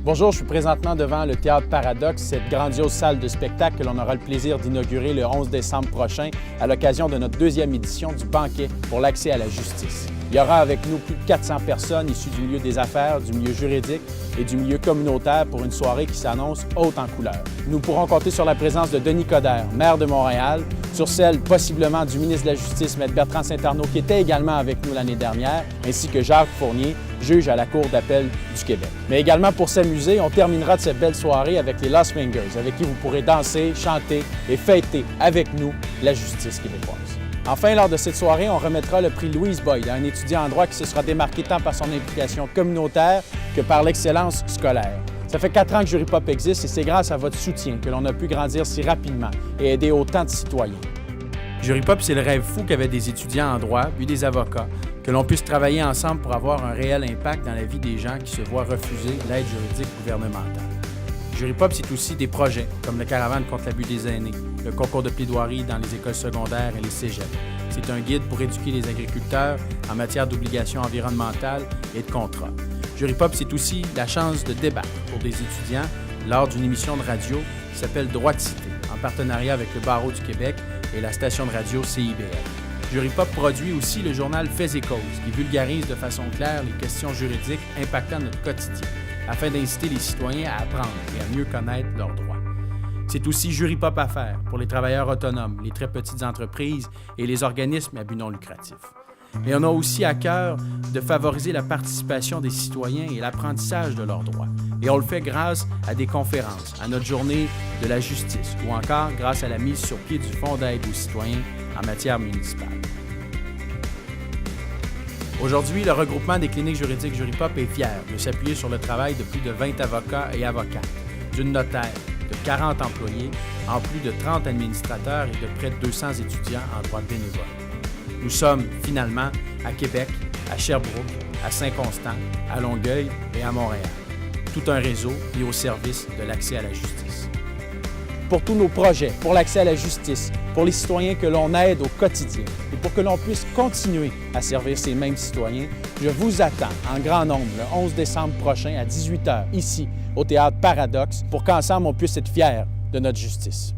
Bonjour, je suis présentement devant le Théâtre Paradoxe, cette grandiose salle de spectacle que l'on aura le plaisir d'inaugurer le 11 décembre prochain à l'occasion de notre deuxième édition du banquet pour l'accès à la justice. Il y aura avec nous plus de 400 personnes issues du milieu des affaires, du milieu juridique et du milieu communautaire pour une soirée qui s'annonce haute en couleurs. Nous pourrons compter sur la présence de Denis Coderre, maire de Montréal, sur celle possiblement du ministre de la Justice, M. Bertrand Saint-Arnaud, qui était également avec nous l'année dernière, ainsi que Jacques Fournier, juge à la Cour d'appel du Québec. Mais également pour s'amuser, on terminera de cette belle soirée avec les Lost Fingers, avec qui vous pourrez danser, chanter et fêter avec nous la justice québécoise. Enfin, lors de cette soirée, on remettra le prix Louise Boyd à un étudiant en droit qui se sera démarqué tant par son implication communautaire que par l'excellence scolaire. Ça fait 4 ans que Jury Pop existe et c'est grâce à votre soutien que l'on a pu grandir si rapidement et aider autant de citoyens. Jury Pop, c'est le rêve fou qu'avaient des étudiants en droit, puis des avocats, que l'on puisse travailler ensemble pour avoir un réel impact dans la vie des gens qui se voient refuser l'aide juridique gouvernementale. Jury Pop, c'est aussi des projets, comme le Caravane contre l'abus des aînés, le concours de plaidoirie dans les écoles secondaires et les cégeps. C'est un guide pour éduquer les agriculteurs en matière d'obligations environnementales et de contrats. Jury Pop, c'est aussi la chance de débattre pour des étudiants lors d'une émission de radio qui s'appelle Droit de cité, en partenariat avec le Barreau du Québec et la station de radio CIBL. Jury Pop produit aussi le journal Faits et causes, qui vulgarise de façon claire les questions juridiques impactant notre quotidien, afin d'inciter les citoyens à apprendre et à mieux connaître leurs droits. C'est aussi Jury Pop Affaires pour les travailleurs autonomes, les très petites entreprises et les organismes à but non lucratif. Mais on a aussi à cœur de favoriser la participation des citoyens et l'apprentissage de leurs droits. Et on le fait grâce à des conférences, à notre journée de la justice ou encore grâce à la mise sur pied du Fonds d'aide aux citoyens en matière municipale. Aujourd'hui, le regroupement des cliniques juridiques Jury Pop est fier de s'appuyer sur le travail de plus de 20 avocats et avocates, d'une notaire, de 40 employés, en plus de 30 administrateurs et de près de 200 étudiants en droit bénévole. Nous sommes finalement à Québec, à Sherbrooke, à Saint-Constant, à Longueuil et à Montréal. Tout un réseau mis au service de l'accès à la justice. Pour tous nos projets, pour l'accès à la justice, pour les citoyens que l'on aide au quotidien et pour que l'on puisse continuer à servir ces mêmes citoyens, je vous attends en grand nombre le 11 décembre prochain à 18h ici au Théâtre Paradoxe pour qu'ensemble on puisse être fiers de notre justice.